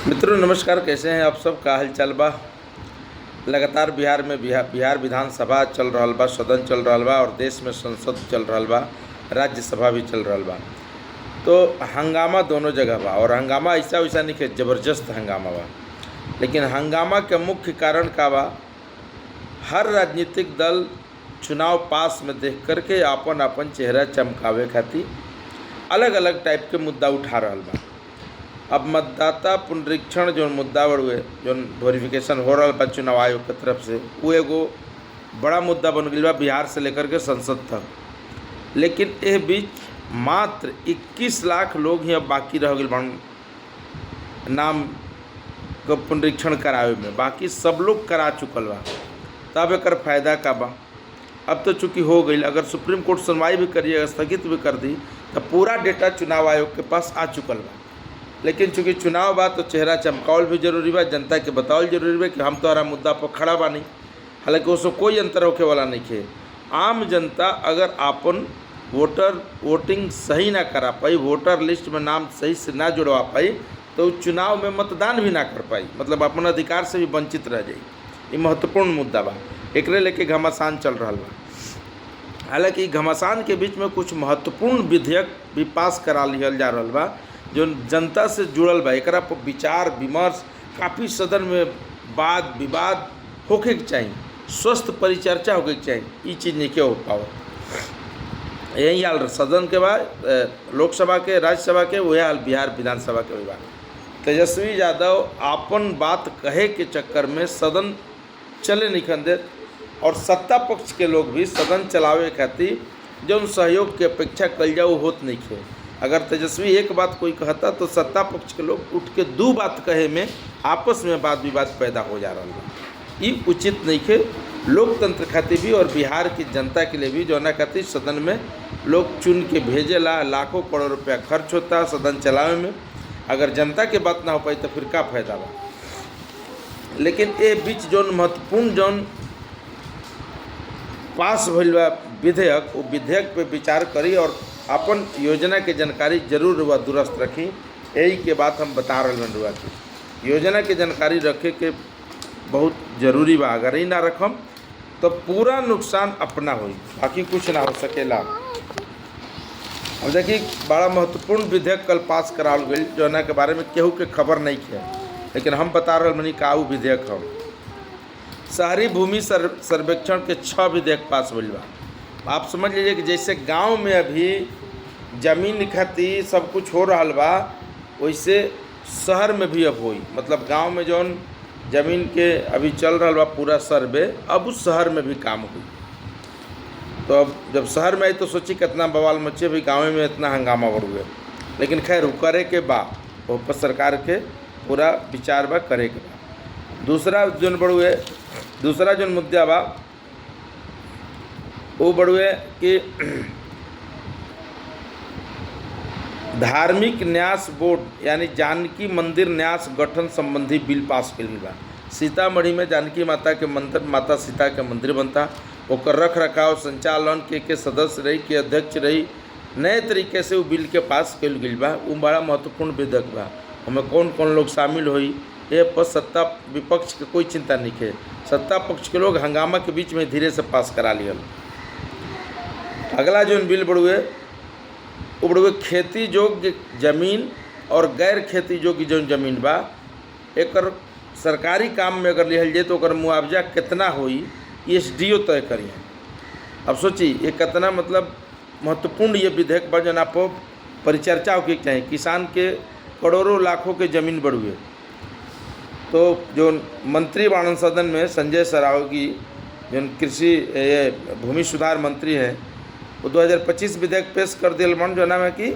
मित्रों नमस्कार, कैसे हैं आप सब? का हाल चाल बा? लगातार बिहार विधानसभा चल रहा बा, सदन चल रहा बा और देश में संसद चल रहा बा, राज्यसभा भी चल रहा बा। तो हंगामा दोनों जगह बा और हंगामा ऐसा वैसा नहीं कि ज़बरदस्त हंगामा बा, लेकिन हंगामा के मुख्य कारण का बा, हर राजनीतिक दल चुनाव पास में देख करके अपन अपन चेहरा चमकावे खातिर अलग अलग टाइप के मुद्दा उठा रहा बा। अब मतदाता पुनरीक्षण जो मुद्दा बड़ुए जो वेरिफिकेशन हो रहा बा चुनाव आयोग के तरफ से, वो एगो बड़ा मुद्दा बन गई बा बिहार से लेकर के संसद तक। लेकिन एह बीच मात्र 21 लाख लोग ही अब बाकी रह गए बन नाम को पुनरीक्षण करावे में, बाकी सब लोग करा चुकल बा। तब एक फ़ायदा का बा? अब तो चूँकि हो गई, अगर सुप्रीम कोर्ट सुनवाई भी करिए, स्थगित भी कर दी, तो पूरा डेटा चुनाव आयोग के पास आ चुकल बा। लेकिन चूँकि चुनाव बा तो चेहरा चमकावल भी जरूरी बा, जनता के बतावल जरूरी बा कि हम तोहरा मुद्दा पर खड़ा बानी। हालांकि उसमें कोई अंतर होके वाला नहीं है। आम जनता अगर आपन वोटिंग सही ना करा पाई, वोटर लिस्ट में नाम सही से ना जुड़वा पाई, तो चुनाव में मतदान भी ना कर पाई, मतलब अपन अधिकार से भी वंचित रह जाई। ये महत्वपूर्ण मुद्दा बा, एकरे लेके घमासान चल रहा बा। हालांकि ई घमासान के बीच में कुछ महत्वपूर्ण विधेयक भी पास करा लिहल जा रहा बा जो जनता से जुड़ल बा। एकरा पर विचार विमर्श काफ़ी सदन में वाद विवाद होके के चाहिए, स्वस्थ परिचर्चा होके के चाहिए। ये चीज़ नहीं हो पाओ। यही हाल सदन के बाद लोकसभा के, राज्यसभा के, वही हाल बिहार विधानसभा के भी बा। तेजस्वी यादव अपन बात कहे के चक्कर में सदन चले नहीं दे और सत्ता पक्ष के लोग भी सदन चलावे खातिर जो सहयोग की अपेक्षा कल जाओ होत नहीं है। अगर तेजस्वी एक बात कोई कहता तो सत्ता पक्ष के लोग उठ के दो बात कहे में आपस में वाद विवाद पैदा हो जा रहा है। ये उचित नहीं है लोकतंत्र खातिर भी और बिहार की जनता के लिए भी, जो ना खातिर सदन में लोग चुन के भेजेला, लाखों करोड़ रुपया खर्च होता सदन चलावे में। अगर जनता के बात ना हो पाई तो फिर का फायदा बा? लेकिन ये बीच जौन महत्वपूर्ण जौन पास भइल बा विधेयक, वो विधेयक पे विचार करी और अपन योजना के जानकारी जरूर रुआ दुरुस्त रखी। यही के बात हम बता रहे हैं रुआ की योजना के जानकारी रखे के बहुत जरूरी बा। अगर ही ना रखम तो पूरा नुकसान अपना होई, बाकी कुछ ना हो सकेला। अब देखिए, बड़ा महत्वपूर्ण विधेयक कल पास कराल गई योजना के बारे में केहू के खबर नहीं है, लेकिन हम बता रहे मनी का विधेयक हम शहरी भूमि सर्वेक्षण के 6 विधेयक पास भइल बा। आप समझ लीजिए कि जैसे गांव में अभी जमीन खातिर सब कुछ हो रहा बा, वैसे शहर में भी अब होई। मतलब गांव में जौन जमीन के अभी चल रहा बा पूरा सर्वे, अब उस शहर में भी काम हुई। तो अब जब शहर में आई तो सोची कितना बवाल मचे, भाई गाँव में इतना हंगामा बढ़ गया। लेकिन खैर वो करे के बा, वो पर सरकार के पूरा विचार बा, करे के बा। दूसरा जो मुद्दा बा वो बड़ुए कि धार्मिक न्यास बोर्ड यानी जानकी मंदिर न्यास गठन संबंधी बिल पास कइल बा। सीतामढ़ी में जानकी माता के मंदिर, माता सीता के मंदिर बनता, ओकर रख रखाव संचालन के सदस्य रही, के अध्यक्ष रही, नए तरीके से वो बिल के पास कइल गइल बा। वो बड़ा महत्वपूर्ण विधेयक बा। हमें कौन कौन लोग शामिल हुई ये पर सत्ता विपक्ष के कोई चिंता नहीं है। सत्ता पक्ष के लोग हंगामा के बीच में धीरे से पास करा लियल। अगला जो बिल बड़ुए वो बड़ुए खेती योग्य जमीन और गैर खेती योग्य जो जमीन बा, एक सरकारी काम में अगर लिहल जाए तो मुआवजा कितना होई SDO तय करिए। अब सोची ये कितना मतलब महत्वपूर्ण ये विधेयक बा, जन आप परिचर्चा होके चाहिए। किसान के करोड़ों लाखों के ज़मीन बढ़ुए, तो जो मंत्री बाणन सदन में संजय सरावगी जो कृषि ये भूमि सुधार मंत्री हैं, वो 2025 विधेयक पेश कर दिया मन, जो नाम है कि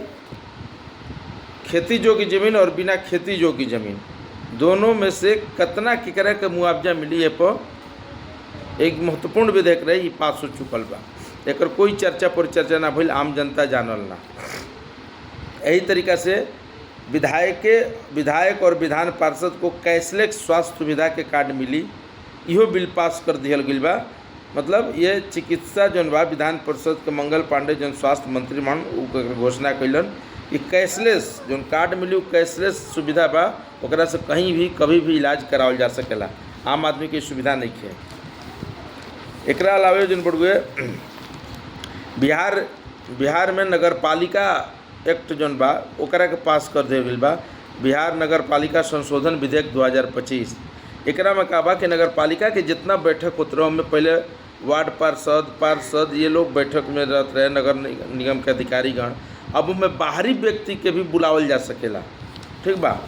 खेती योग्य जमीन और बिना खेती योग्य जमीन दोनों में से कितना केकरा के मुआवजा मिली है पर एक महत्वपूर्ण विधेयक रही। ये पास हो चुकल बा, एक कोई चर्चा परिचर्चा ना भइल, आम जनता जानल ना। यही तरीका से विधायक और विधान पार्षद को कैशलेस स्वास्थ्य सुविधा के कार्ड मिली, इहो बिल पास कर दिया गई बा। मतलब ये चिकित्सा जौन बा विधान परिषद के मंगल पांडे जौन स्वास्थ्य मंत्री मान घोषणा कैलन कि कैशलेस जो कार्ड मिली कैशलेस सुविधा बा ओकरा से कहीं भी कभी भी इलाज करावल जा सकेला। आम आदमी के सुविधा नहीं है। एकरा अलावे जन बड़ुए बिहार में नगर पालिका एक्ट जौन बा ओकरा के पास कर दिया गई बा, बिहार नगर पालिका संशोधन विधेयक 2025। एकरा में कहा बा कि नगर पालिका के जितना बैठक होते रहे, में पहले वार्ड पार्षद ये लोग बैठक में रहते रहे, नगर निगम के अधिकारीगण, अब उनमें बाहरी व्यक्ति के भी बुलावल जा सकेला। ठीक बा,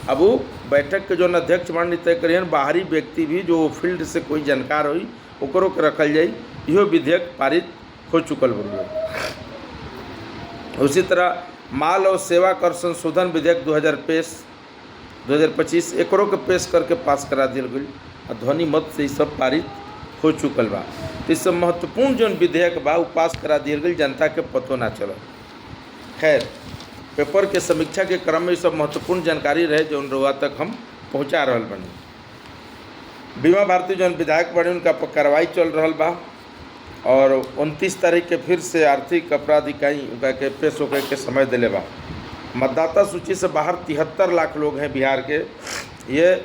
अब वो बैठक के जो अध्यक्ष मंडली तय करियन, बाहरी व्यक्ति भी जो फील्ड से कोई जानकार हुई ओकरो के रखल जाई। इहो विधेयक पारित हो चुकल बड़ुए। उसी तरह माल और सेवा कर संशोधन विधेयक 2025 एकरों के पेश करके पास करा दिया गई और ध्वनि मत से सब पारित हो चुकल बा। तो इस महत्वपूर्ण जो विधेयक बा वो पास करा दिया गई, जनता के पतो ना चलो। खैर, पेपर के समीक्षा के क्रम में सब महत्वपूर्ण जानकारी रहे जो रउआ तक हम पहुँचा रहा बनी। बीमा भारती जो विधायक बने उनका कार्रवाई चल रहा बा और 29 तारीख के फिर से आर्थिक अपराध इकाई उनका के पेश होकर के समय दिले बा। मतदाता सूची से बाहर 73 लाख लोग हैं बिहार के, ये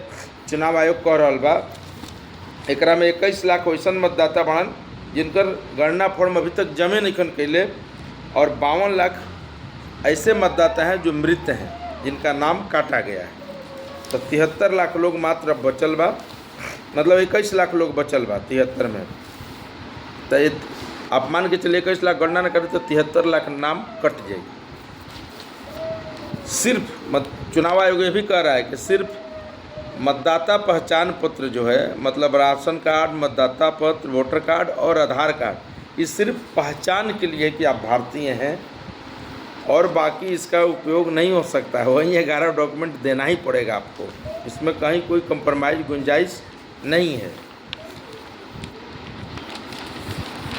चुनाव आयोग कह रहा बा। एकरा में 21 लाख वैसन मतदाता बनन जिनकर गणना फॉर्म अभी तक जमे नहीं कैले और 52 लाख ऐसे मतदाता हैं जो मृत हैं, जिनका नाम काटा गया है। तो 73 लाख लोग मात्र बचल बा, मतलब 21 लाख लोग बचल बा 73 में। तो आप मान के चलिए 21 लाख गणना न करें तो 73 लाख नाम कट जाए। सिर्फ चुनाव आयोग ये भी कह रहा है कि सिर्फ मतदाता पहचान पत्र जो है, मतलब राशन कार्ड, मतदाता पत्र, वोटर कार्ड और आधार कार्ड, ये सिर्फ पहचान के लिए कि आप भारतीय हैं और बाकी इसका उपयोग नहीं हो सकता है। वहीं 11 डॉक्यूमेंट देना ही पड़ेगा आपको, इसमें कहीं कोई कंप्रोमाइज़ गुंजाइश नहीं है।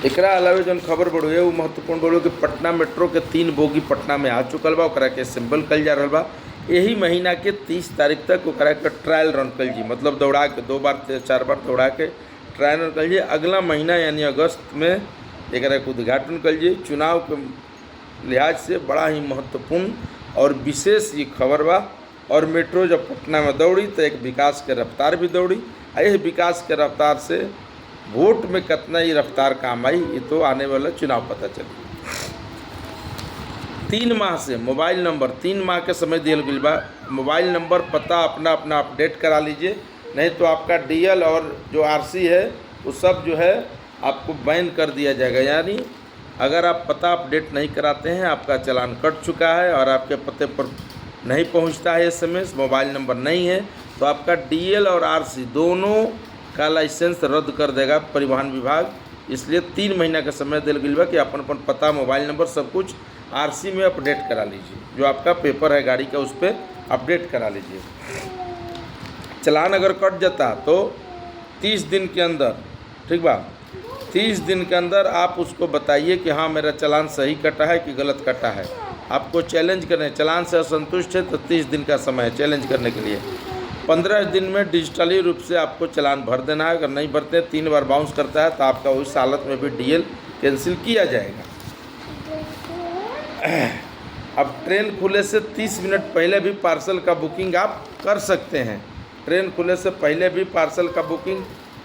एकरा अलावे जो खबर बढ़ुए वो महत्वपूर्ण बढ़ो कि पटना मेट्रो के 3 बोगी पटना में आ चुकल बा, ओकरा के असेंबल कल जा रहा बा। यही महीना के 30 तारीख तक ओकरा के ट्रायल रन कल जी, मतलब दौड़ा के 2 बार 4 बार दौड़ा के ट्रायल रन कल जी। अगला महीना यानी अगस्त में एकरा के उद्घाटन कल जी। चुनाव के लिहाज से बड़ा ही महत्वपूर्ण और विशेष ये खबर बा। और मेट्रो जब पटना में दौड़ी तो एक विकास के रफ्तार भी दौड़ी। यही विकास के रफ्तार से वोट में कितना ही रफ्तार काम आई, ये तो आने वाला चुनाव पता चली। 3 माह से मोबाइल नंबर 3 माह के समय दिया गई बा। मोबाइल नंबर पता अपना अपडेट करा लीजिए, नहीं तो आपका डीएल और जो आरसी है वो सब जो है आपको बैन कर दिया जाएगा। यानी अगर आप पता अपडेट नहीं कराते हैं, आपका चालान कट चुका है और आपके पते पर नहीं पहुंचता है एसएमएस, मोबाइल नंबर नहीं है, तो आपका डीएल और आरसी दोनों का लाइसेंस रद्द कर देगा परिवहन विभाग। इसलिए 3 महीना का समय दिया गया बा कि अपन पता, मोबाइल नंबर सब कुछ आरसी में अपडेट करा लीजिए। जो आपका पेपर है गाड़ी का उस पर अपडेट करा लीजिए। चालान अगर कट जाता तो 30 दिन के अंदर, ठीक बा, 30 दिन के अंदर आप उसको बताइए कि हाँ मेरा चालान सही कटा है कि गलत कटा है। आपको चैलेंज करें, चालान से असंतुष्ट है तो 30 दिन का समय है चैलेंज करने के लिए। 15 दिन में डिजिटली रूप से आपको चालान भर देना है। अगर नहीं भरते 3 बार बाउंस करता है तो आपका उस हालत में भी डीएल कैंसिल किया जाएगा। अब ट्रेन खुले से 30 मिनट पहले भी पार्सल का बुकिंग आप कर सकते हैं। ट्रेन खुले से पहले भी पार्सल का बुकिंग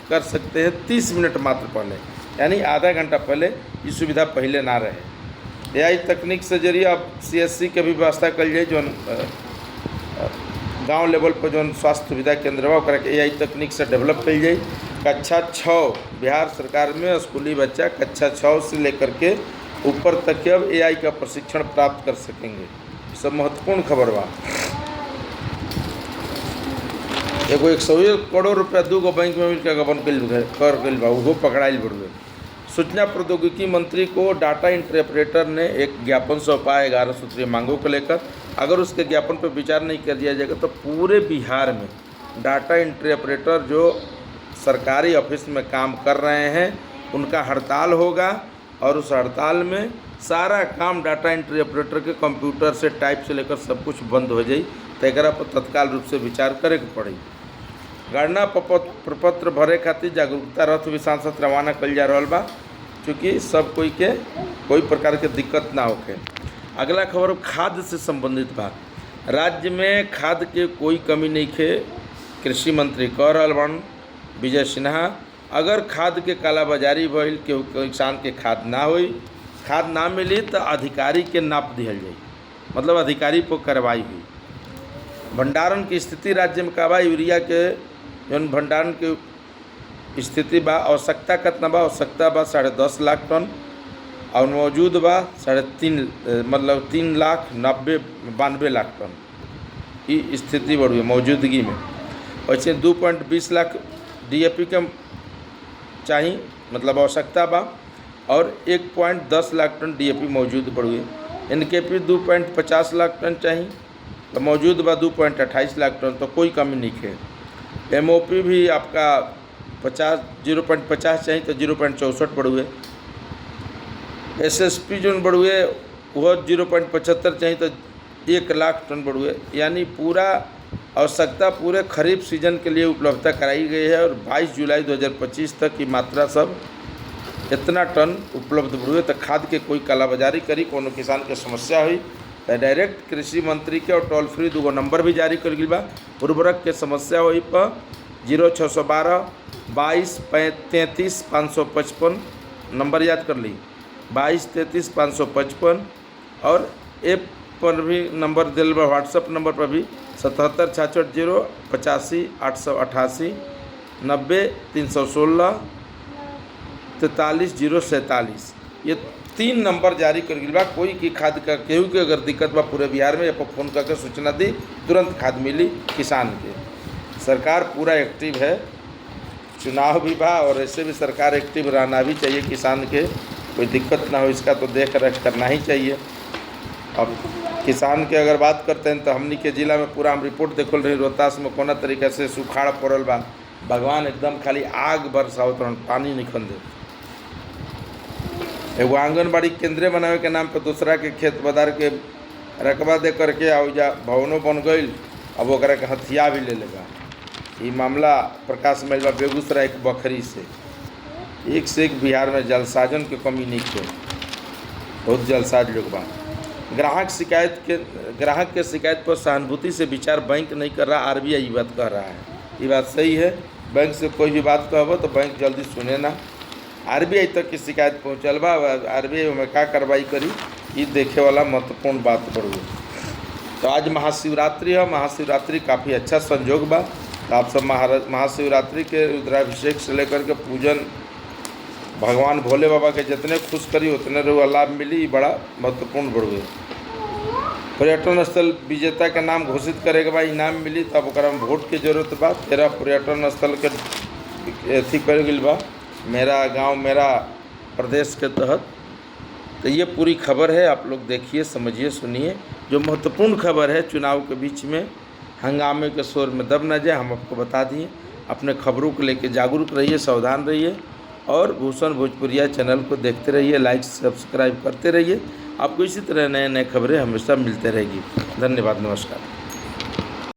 कर सकते हैं 30 मिनट मात्र पहले, यानी आधा घंटा पहले। ये सुविधा पहले ना रहे। एआई तकनीक से जरिए अब सीएससी के भी व्यवस्था कल जाए। जो गांव लेवल पर जो स्वास्थ्य सुविधा केंद्र बा ओकरा के एआई तकनीक से डेवलप कल जाए। कक्षा 6 बिहार सरकार में स्कूली बच्चा कक्षा 6 से लेकर के ऊपर तक के अब एआई का प्रशिक्षण प्राप्त कर सकेंगे। सब महत्वपूर्ण खबर बा। एगो 101 करोड़ रुपया 2 बैंक में मिलकर गबन कर गई बा, वो पकड़ाइल बड़ुए। सूचना प्रौद्योगिकी मंत्री को डाटा इंटरप्रेटर ने एक ज्ञापन सौंपा 11 सूत्रीय मांगों को लेकर। अगर उसके ज्ञापन पर विचार नहीं कर दिया जाएगा तो पूरे बिहार में डाटा इंटरप्रेटर जो सरकारी ऑफिस में काम कर रहे हैं उनका हड़ताल होगा और उस हड़ताल में सारा काम डाटा एंट्री ऑपरेटर के कंप्यूटर से टाइप से लेकर सब कुछ बंद हो जाई। तो एकरा पर तत्काल रूप से विचार करे के पड़ी। गणना प्रपत्र भरे खातिर जागरूकता रथ भी सांसद रवाना कल जा रहा बा, चूँकि सब कोई के कोई प्रकार के दिक्कत ना होके। अगला खबर खाद्य से संबंधित बा। राज्य में खाद के कोई कमी नहीं खे, कृषि मंत्री कह रहल बन विजय सिन्हा। अगर खाद के कालाबाजारी भइल, केहू किसान के खाद ना होई, खाद ना मिली तो अधिकारी के नाप दिहल जाई, मतलब अधिकारी पर कार्रवाई हुई। भंडारण की स्थिति राज्य में का बा, यूरिया के जौन भंडारण के स्थिति बा, आवश्यकता कितना बा, आवश्यकता बा 10.5 लाख टन और मौजूद बा 3.5 मतलब 3,92 लाख टन की स्थिति बढ़ी मौजूदगी में। वैसे 2.20 लाख DAP के चाहिए, मतलब आवश्यकता बा, और 1.10 लाख टन DAP मौजूद बढ़ी। NKP 2.50 लाख टन चाहिए, तो मौजूद बा 2.28 लाख टन, तो कोई कमी नहीं है। MOP भी आपका 0.50 चाहिए तो 0.64 बढ़ुए। SSP जो बढ़ुए वह 0.75 चाहिए तो 1 लाख टन बढ़ुए। यानी पूरा आवश्यकता पूरे खरीफ सीजन के लिए उपलब्धता कराई गई है और 22 जुलाई 2025 तक की मात्रा सब इतना टन उपलब्ध बढ़ुए। तो खाद के कोई कालाबाजारी करी, कोनो किसान के समस्या हुई तो डायरेक्ट कृषि मंत्री के और टोल फ्री 2 नंबर भी जारी कर गई बा। उर्वरक के समस्या हुई पर 0612 22 33 555 नंबर याद कर ली, 22 33 555। और ऐप पर भी नंबर दिल बा, व्हाट्सअप नंबर पर भी 77 66 85 888 90 316 43 047। ये 3 नंबर जारी कर गई बा। कोई की खाद का केहू के अगर दिक्कत बा पूरे बिहार में, या फ़ोन करके सूचना दी, तुरंत खाद मिली किसान के। सरकार पूरा एक्टिव है, चुनाव भी बा और ऐसे भी सरकार एक्टिव रहना भी चाहिए। किसान के कोई दिक्कत ना हो इसका तो देख रेख करना ही चाहिए। अब किसान के अगर बात करते हैं तो हमनी के ज़िला में पूरा हम रिपोर्ट देखल रही, रोहतास में कोना तरीके से सुखाड़ पड़ल बा, भगवान एकदम खाली आग बरसावत रहन, पानी निकल दे। एगो आंगनबाड़ी केंद्र बनावे के नाम पर दूसरा के खेत बदार के रकबा दे करके आउजा भवनों बन गई, अब ओकरा के हथिया भी ले लेगा। ये मामला प्रकाश में बा बेगूसराय के बखरी से। एक से एक बिहार में जलसाजन के कमी नहीं है, बहुत जलसाज लोग बा। ग्राहक के शिकायत पर सहानुभूति से विचार बैंक नहीं कर रहा, RBI ये बात कह रहा है। ये बात सही है, बैंक से कोई भी बात कहबो तो बैंक जल्दी सुने ना। RBI तक की शिकायत पहुँचल बा, RBI में का कार्रवाई करी, ये देखे वाला महत्वपूर्ण बात बढ़ू। तो आज महाशिवरात्रि है, महाशिवरात्रि काफ़ी अच्छा संजोग बा। तो आप सब महाशिवरात्रि के रुद्राभिषेक से लेकर के पूजन भगवान भोले बाबा के जितने खुश करी उतने रहो लाभ मिली, बड़ा महत्वपूर्ण बढ़ू। पर्यटन स्थल विजेता के नाम घोषित करे के बाद इनाम मिली, तब ओकरा में वोट की जरूरत बा। 13 पर्यटन स्थल के अथी कर गई बा, मेरा गांव मेरा प्रदेश के तहत। तो ये पूरी खबर है, आप लोग देखिए, समझिए, सुनिए। जो महत्वपूर्ण खबर है, चुनाव के बीच में हंगामे के शोर में दब न जाए, हम आपको बता दिए। अपने खबरों को लेकर जागरूक रहिए, सावधान रहिए और भूषण भोजपुरिया चैनल को देखते रहिए, लाइक सब्सक्राइब करते रहिए। आपको इसी तरह नए नए खबरें हमेशा मिलते रहेगी। धन्यवाद, नमस्कार।